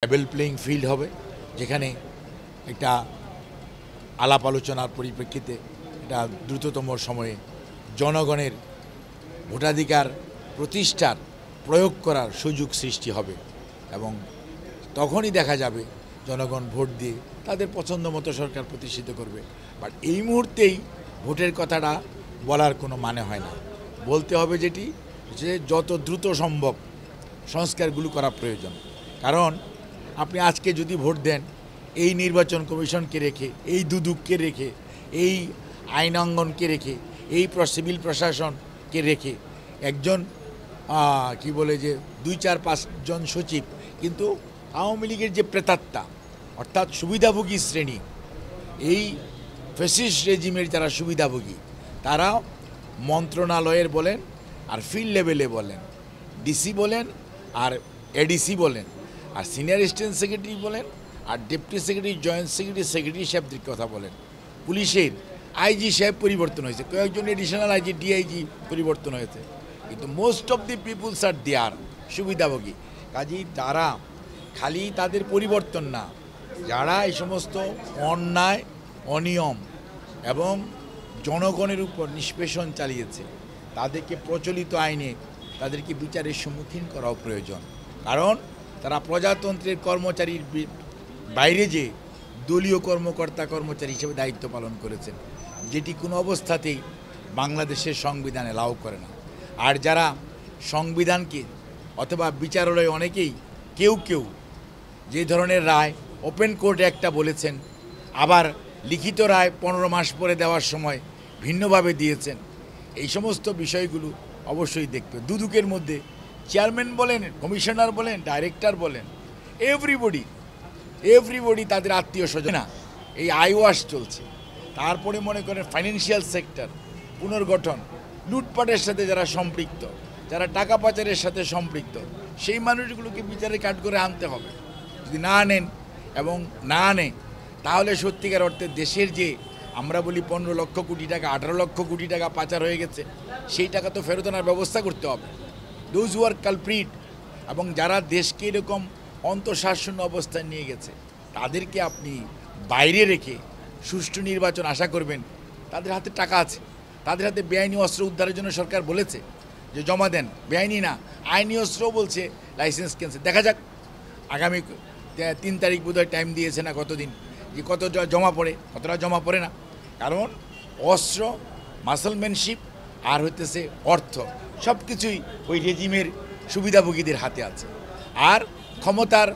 Level playing field হবে, যেখানে একটা আলাপ আলোচনার পরিপ্রেক্ষিতে এটা দ্রুততম সময়ে জনগণের ভোটাধিকার প্রতিষ্ঠার প্রয়োগ করার সুযোগ সৃষ্টি হবে এবং তখনই দেখা যাবে জনগণ ভোট দিয়ে তাদের পছন্দ মতো সরকার প্রতিষ্ঠিত করবে। বাট এই মুহূর্তেই ভোটের কথাটা বলার কোনো মানে হয় না। বলতে হবে যেটি যে যত দ্রুত সম্ভব সংস্কারগুলো করা প্রয়োজন। কারণ আপনি আজকে যদি ভোট দেন এই নির্বাচন কমিশনকে রেখে, এই দুদককে রেখে, এই আইনাঙ্গনকে রেখে, এই সিভিল প্রশাসনকে রেখে একজন কি বলে যে 2-4-5 জন সচিব, কিন্তু আওয়ামী লীগের যে প্রেতাত্মা অর্থাৎ সুবিধাভোগী শ্রেণী, এই ফ্যাসিস্ট রেজিমের যারা সুবিধাভোগী তারা মন্ত্রণালয়ের বলেন আর ফিল্ড লেভেলে বলেন, ডিসি বলেন আর এডিসি বলেন আর সিনিয়র অ্যাসিস্ট্যান্ট সেক্রেটারি বলেন আর deputy secretary, joint secretary, secretary সাহেবদের কথা বলেন, পুলিশের আইজি সাহেব পরিবর্তন হয়েছে, কয়েকজন এডিশনাল আইজি, ডিআইজি পরিবর্তন হয়েছে, কিন্তু মোস্ট অফ দি পিপুলস আর দেয়ার সুবিধাভোগী। কাজেই তারা খালি তাদের পরিবর্তন না, যারা এই সমস্ত অন্যায়, অনিয়ম এবং জনগণের উপর নিষ্পেষণ চালিয়েছে তাদেরকে প্রচলিত আইনে তাদেরকে বিচারের সম্মুখীন করাও প্রয়োজন। কারণ তারা প্রজাতন্ত্রের কর্মচারীর বাইরে যে দলীয় কর্মচারী হিসেবে দায়িত্ব পালন করেছেন, যেটি কোনো অবস্থাতেই বাংলাদেশের সংবিধান এলাও করে না। আর যারা সংবিধানকে অথবা বিচারালয়ে অনেকেই কেউ যে ধরনের রায় ওপেন কোর্টে একটা বলেছেন, আবার লিখিত রায় 15 মাস পরে দেওয়ার সময় ভিন্নভাবে দিয়েছেন, এই সমস্ত বিষয়গুলো অবশ্যই দেখতে। দুদকের মধ্যে চেয়ারম্যান বলেন, কমিশনার বলেন, ডাইরেক্টর বলেন, এভরিবডি তাদের আত্মীয় স্বজন না, এই আইওয়াশ চলছে। তারপরে মনে করেন ফাইন্যান্সিয়াল সেক্টর পুনর্গঠন, লুটপাটের সাথে যারা সম্পৃক্ত, যারা টাকা পাচারের সাথে সম্পৃক্ত, সেই মানুষগুলোকে বিচারে কাঠ করে আনতে হবে। যদি না আনেন এবং না আনে তাহলে সত্যিকার অর্থে দেশের যে আমরা বলি 15 লক্ষ কোটি টাকা, 18 লক্ষ কোটি টাকা পাচার হয়ে গেছে, সেই টাকা তো ফেরত আনার ব্যবস্থা করতে হবে। দোজ হু আর কালপ্রিট এবং যারা দেশকে এরকম অন্তঃশাসন অবস্থায় নিয়ে গেছে তাদেরকে আপনি বাইরে রেখে সুষ্ঠু নির্বাচন আশা করবেন। তাদের হাতে টাকা আছে, তাদের হাতে বেআইনি অস্ত্র উদ্ধারের জন্য সরকার বলেছে যে জমা দেন, বেআইনি না আইনি অস্ত্রও বলছে লাইসেন্স ক্যান্সেল। দেখা যাক আগামী 3 তারিখ বোধহয় টাইম দিয়েছে না কতদিন, যে কত জমা পড়ে, কতটা জমা পড়ে না। কারণ অস্ত্র, মাসলম্যানশিপ আর হইতেছে অর্থ, সব কিছুই ওই রেজিমের সুবিধাভোগীদের হাতে আছে। আর ক্ষমতার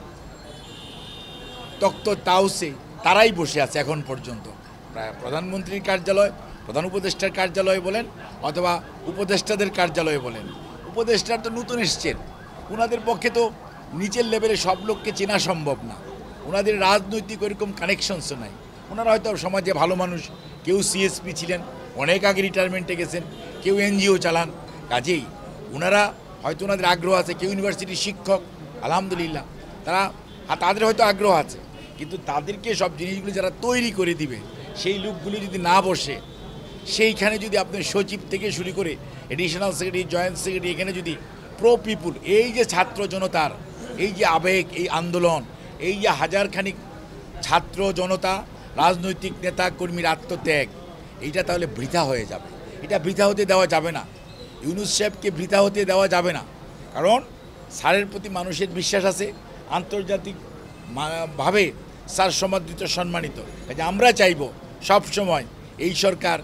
তক্ত তাউসে তারাই বসে আছে এখন পর্যন্ত। প্রায় প্রধানমন্ত্রীর কার্যালয়, প্রধান উপদেষ্টার কার্যালয় বলেন অথবা উপদেষ্টাদের কার্যালয়ে বলেন, উপদেষ্টার তো নতুন এসছেন, ওনাদের পক্ষে তো নিচের লেভেলে সব লোককে চেনা সম্ভব না, ওনাদের রাজনৈতিক ওইরকম কানেকশনসও নাই। ওনারা হয়তো সমাজে ভালো মানুষ, কেউ সিএসপি ছিলেন, অনেক আগে রিটায়ারমেন্টে গেছেন, কেউ এনজিও চালান, কাজেই ওনারা হয়তো ওনাদের আগ্রহ আছে, কেউ ইউনিভার্সিটির শিক্ষক, আলহামদুলিল্লাহ তাদের হয়তো আগ্রহ আছে, কিন্তু তাদেরকে সব জিনিসগুলি যারা তৈরি করে দিবে সেই লোকগুলি যদি না বসে, সেইখানে যদি আপনার সচিব থেকে শুরু করে এডিশনাল সেক্রেটারি, জয়েন্ট সেক্রেটারি, এখানে যদি প্রো পিপুল, এই যে ছাত্র জনতার এই যে আবেগ, এই আন্দোলন, এই যে হাজারখানিক ছাত্র জনতা, রাজনৈতিক নেতা কর্মীর আত্মত্যাগ, এইটা তাহলে বৃথা হয়ে যাবে। এটা বৃথা হতে দেওয়া যাবে না, ইউনূস সাহেবকে বৃথা হতে দেওয়া যাবে না। কারণ স্যারের প্রতি মানুষের বিশ্বাস আছে, আন্তর্জাতিক ভাবে স্যার সমাদৃত, সম্মানিত। কাজে আমরা চাইব সবসময় এই সরকার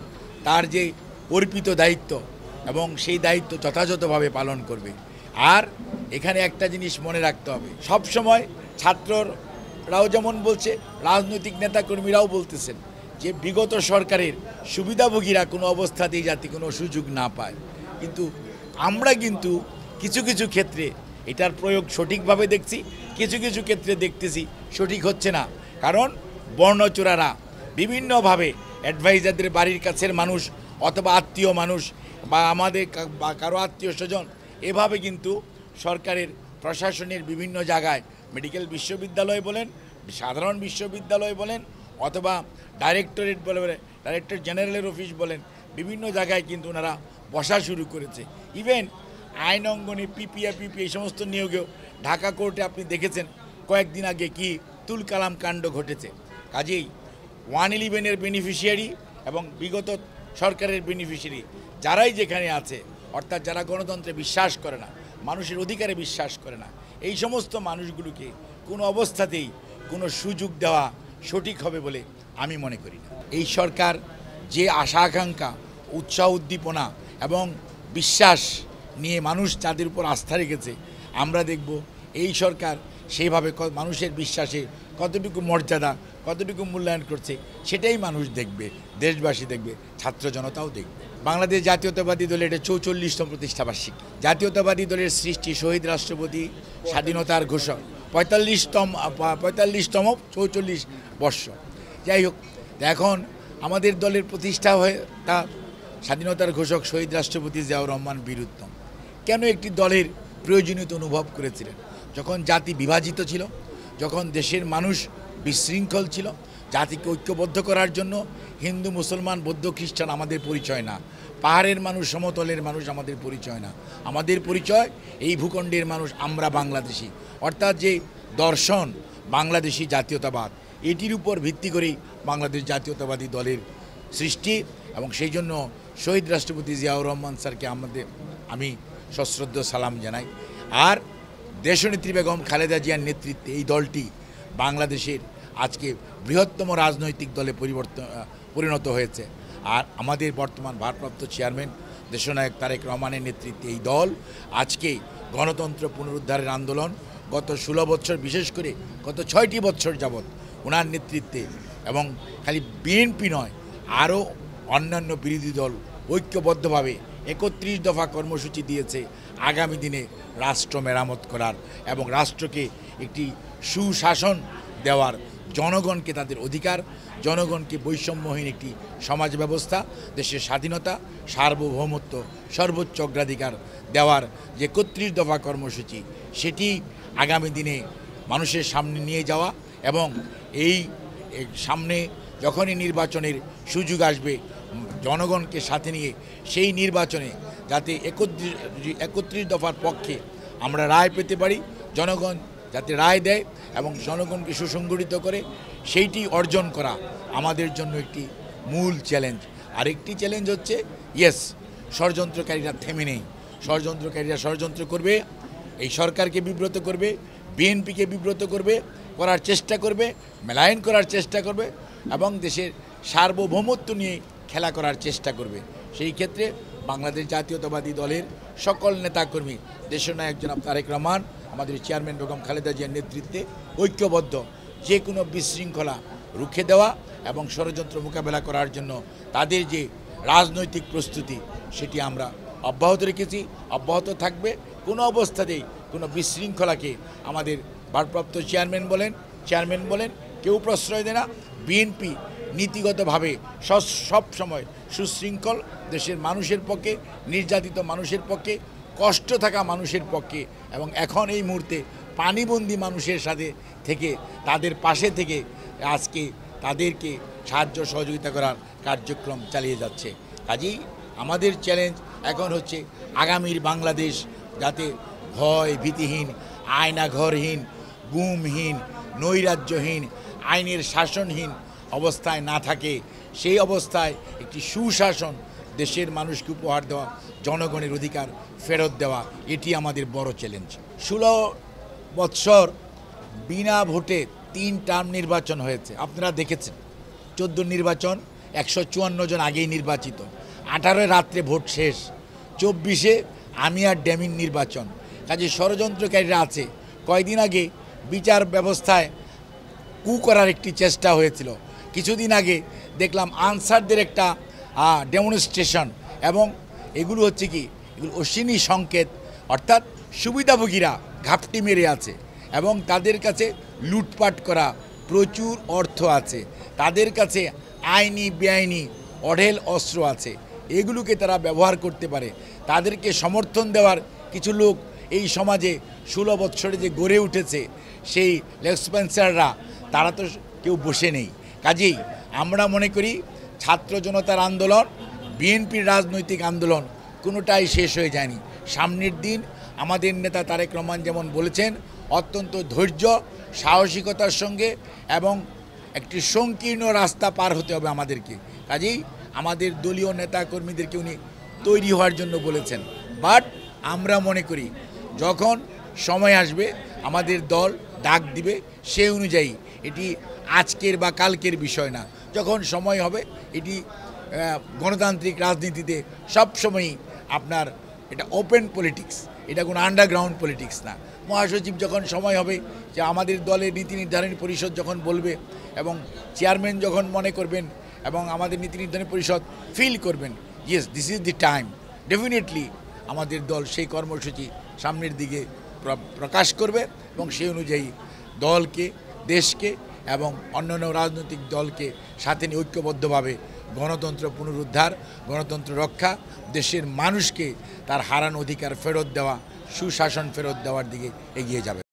তার যে অর্পিত দায়িত্ব এবং সেই দায়িত্ব যথাযথভাবে পালন করবে। আর এখানে একটা জিনিস মনে রাখতে হবে, সবসময় ছাত্ররাও যেমন বলছে, রাজনৈতিক নেতাকর্মীরাও বলতেছেন যে বিগত সরকারের সুবিধাভোগীরা কোনো অবস্থাতেই যাতে কোনো সুযোগ না পায়। কিন্তু আমরা কিন্তু কিছু কিছু ক্ষেত্রে এটার প্রয়োগ সঠিকভাবে দেখছি, কিছু কিছু ক্ষেত্রে দেখতেছি সঠিক হচ্ছে না। কারণ বর্ণচোরারা বিভিন্নভাবে অ্যাডভাইজারদের বাড়ির কাছের মানুষ অথবা আত্মীয় মানুষ বা আমাদের বা কারো আত্মীয় স্বজন, এভাবে কিন্তু সরকারের প্রশাসনের বিভিন্ন জায়গায়, মেডিকেল বিশ্ববিদ্যালয় বলেন, সাধারণ বিশ্ববিদ্যালয় বলেন অথবা ডাইরেক্টরেট বলে, ডাইরেক্টর জেনারেলের অফিস বলেন, বিভিন্ন জায়গায় কিন্তু ওনারা বসা শুরু করেছে। ইভেন আইন অঙ্গনে পিপি এই সমস্ত নিয়োগেও ঢাকা কোর্টে আপনি দেখেছেন কয়েকদিন আগে কি তুলকালাম কাণ্ড ঘটেছে। কাজেই 111-এর বেনিফিশিয়ারি এবং বিগত সরকারের বেনিফিশিয়ারি যারাই যেখানে আছে, অর্থাৎ যারা গণতন্ত্রে বিশ্বাস করে না, মানুষের অধিকারে বিশ্বাস করে না, এই সমস্ত মানুষগুলোকে কোনো অবস্থাতেই কোনো সুযোগ দেওয়া সঠিক হবে বলে আমি মনে করি না। এই সরকার যে আশা আকাঙ্ক্ষা, উৎসাহ উদ্দীপনা এবং বিশ্বাস নিয়ে মানুষ যাদের উপর আস্থা রেখেছে, আমরা দেখব এই সরকার সেইভাবে মানুষের বিশ্বাসে কতটুকু মর্যাদা, কতটুকু মূল্যায়ন করছে সেটাই মানুষ দেখবে, দেশবাসী দেখবে, ছাত্র জনতাও দেখবে। বাংলাদেশ জাতীয়তাবাদী দলের এটা 44তম প্রতিষ্ঠাবার্ষিকী। জাতীয়তাবাদী দলের সৃষ্টি শহীদ রাষ্ট্রপতি স্বাধীনতার ঘোষক 45তম 44 বর্ষ। যাই হোক, এখন আমাদের দলের প্রতিষ্ঠা হয়ে তা স্বাধীনতার ঘোষক শহীদ রাষ্ট্রপতি জিয়াউর রহমান বীর উত্তম কেন একটি দলের প্রয়োজনীয়তা অনুভব করেছিলেন? যখন জাতি বিভাজিত ছিল, যখন দেশের মানুষ বিশৃঙ্খল ছিল, জাতিকে ঐক্যবদ্ধ করার জন্য হিন্দু, মুসলমান, বৌদ্ধ, খ্রিস্টান আমাদের পরিচয় না, পাহাড়ের মানুষ, সমতলের মানুষ আমাদের পরিচয় না, আমাদের পরিচয় এই ভূখণ্ডের মানুষ, আমরা বাংলাদেশি। অর্থাৎ যে দর্শন বাংলাদেশি জাতীয়তাবাদ, এটির উপর ভিত্তি করেই বাংলাদেশ জাতীয়তাবাদী দলের সৃষ্টি এবং সেই জন্য শহীদ রাষ্ট্রপতি জিয়াউর রহমান স্যারকে আমি সশ্রদ্ধ সালাম জানাই। আর দেশনেত্রী বেগম খালেদা জিয়ার নেতৃত্বে এই দলটি বাংলাদেশের আজকে বৃহত্তম রাজনৈতিক দলে পরিণত হয়েছে। আর আমাদের বর্তমান ভারপ্রাপ্ত চেয়ারম্যান দেশনায়ক তারেক রহমানের নেতৃত্বে এই দল আজকে গণতন্ত্র পুনরুদ্ধারের আন্দোলন গত 16 বছর, বিশেষ করে গত 6টি বছর যাবৎ ওনার নেতৃত্বে, এবং খালি বিএনপি নয়, আরও অন্যান্য বিরোধী দল ঐক্যবদ্ধভাবে 31 দফা কর্মসূচি দিয়েছে আগামী দিনে রাষ্ট্র মেরামত করার এবং রাষ্ট্রকে একটি সুশাসন দেওয়ার, জনগণকে তাদের অধিকার, জনগণকে বৈষম্যহীন একটি সমাজ ব্যবস্থা, দেশের স্বাধীনতা, সার্বভৌমত্ব সর্বোচ্চ অগ্রাধিকার দেওয়ার যে 31 দফা কর্মসূচি, সেটি আগামী দিনে মানুষের সামনে নিয়ে যাওয়া এবং এই সামনে যখনই নির্বাচনের সুযোগ আসবে, জনগণকে সাথে নিয়ে সেই নির্বাচনে যাতে 31 দফার পক্ষে আমরা রায় পেতে পারি, জনগণ যাতে রায় দেয় এবং জনগণকে সুসংগঠিত করে, সেইটি অর্জন করা আমাদের জন্য একটি মূল চ্যালেঞ্জ। আরেকটি চ্যালেঞ্জ হচ্ছে ষড়যন্ত্রকারীরা থেমে নেই, ষড়যন্ত্রকারীরা ষড়যন্ত্র করবে, এই সরকারকে বিব্রত করবে, বিএনপিকে বিব্রত করবে, করার চেষ্টা করবে, মেলায়ন করার চেষ্টা করবে এবং দেশের সার্বভৌমত্ব নিয়ে খেলা করার চেষ্টা করবে। সেই ক্ষেত্রে বাংলাদেশ জাতীয়তাবাদী দলের সকল নেতাকর্মী, দেশনায়ক জনাব তারেক রহমান, আমাদের চেয়ারম্যান বেগম খালেদা জিয়ার নেতৃত্বে ঐক্যবদ্ধ যে কোনো বিশৃঙ্খলা রুখে দেওয়া এবং ষড়যন্ত্র মোকাবেলা করার জন্য তাদের যে রাজনৈতিক প্রস্তুতি, সেটি আমরা অব্যাহত রেখেছি, অব্যাহত থাকবে। কোনো অবস্থাতেই কোনো বিশৃঙ্খলাকে আমাদের ভারপ্রাপ্ত চেয়ারম্যান বলেন কেউ প্রশ্রয় দেয় না। বিএনপি নীতিগতভাবে সব সময় সুশৃঙ্খল, দেশের মানুষের পক্ষে, নির্যাতিত মানুষের পক্ষে, কষ্ট থাকা মানুষের পক্ষে এবং এখন এই মুহূর্তে পানিবন্দী মানুষের সাথে থেকে তাদের পাশে থেকে আজকে তাদেরকে সাহায্য সহযোগিতা করার কার্যক্রম চালিয়ে যাচ্ছে। কাজেই আমাদের চ্যালেঞ্জ এখন হচ্ছে আগামীর বাংলাদেশ যাতে ভয় ভীতিহীন, আয়নাঘরহীন, গুমহীন, নৈরাজ্যহীন, আইনের শাসনহীন অবস্থায় না থাকে, সেই অবস্থায় একটি সুশাসন দেশের মানুষকে উপহার দেওয়া, জনগণের অধিকার ফেরত দেওয়া, এটি আমাদের বড় চ্যালেঞ্জ। 16 বৎসর বিনা ভোটে 3 টার্ম নির্বাচন হয়েছে, আপনারা দেখেছেন। 14 নির্বাচন 154 জন আগেই নির্বাচিত, 18 রাত্রে ভোট শেষ, 24 আমি আর ড্যামিন নির্বাচন। কাজে ষড়যন্ত্রকারীরা আছে। কয়েকদিন আগে বিচার ব্যবস্থায় কু করার একটি চেষ্টা হয়েছিল, কিছুদিন আগে দেখলাম আনসারদের একটা ডেমনস্ট্রেশন, এবং এগুলো হচ্ছে কি, এগুলো অশ্বিনী সংকেত, অর্থাৎ সুবিধাভোগীরা ঘাপটি মেরে আছে এবং তাদের কাছে লুটপাট করা প্রচুর অর্থ আছে, তাদের কাছে আইনি বেআইনি অঢেল অস্ত্র আছে, এগুলোকে তারা ব্যবহার করতে পারে। তাদেরকে সমর্থন দেওয়ার কিছু লোক এই সমাজে 16 বৎসরে যে গড়ে উঠেছে, সেই লেসপেন্সাররা, তারা তো কেউ বসে নেই। কাজেই আমরা মনে করি ছাত্র জনতার আন্দোলন, বিএনপির রাজনৈতিক আন্দোলন কোনোটাই শেষ হয়ে যায়নি। সামনের দিন আমাদের নেতা তারেক রহমান যেমন বলেছেন, অত্যন্ত ধৈর্য সাহসিকতার সঙ্গে এবং একটি সংকীর্ণ রাস্তা পার হতে হবে আমাদেরকে। কাজেই আমাদের দলীয় নেতা কর্মীদেরকে উনি তৈরি হওয়ার জন্য বলেছেন। বাট আমরা মনে করি যখন সময় আসবে আমাদের দল ডাক দিবে, সে অনুযায়ী এটি আজকের বা কালকের বিষয় না, যখন সময় হবে এটি গণতান্ত্রিক রাজনীতিতে সবসময়ই আপনার এটা ওপেন পলিটিক্স, এটা কোনো আন্ডারগ্রাউন্ড পলিটিক্স না। মহাসচিব যখন সময় হবে যে আমাদের দলের নীতি নির্ধারণী পরিষদ যখন বলবে এবং চেয়ারম্যান যখন মনে করবেন এবং আমাদের নীতি নির্ধারণী পরিষদ ফিল করবেন yes this is the time, definitely আমাদের দল সেই কর্মসূচি সামনের দিকে প্রকাশ করবে এবং সেই অনুযায়ী দলকে, দেশকে এবং অন্যান্য রাজনৈতিক দলকে সাথে নিয়ে ঐক্যবদ্ধভাবে গণতন্ত্র পুনরুদ্ধার, গণতন্ত্র রক্ষা, দেশের মানুষকে তার হারানো অধিকার ফেরত দেওয়া, সুশাসন ফেরত দেওয়ার দিকে এগিয়ে যাবে।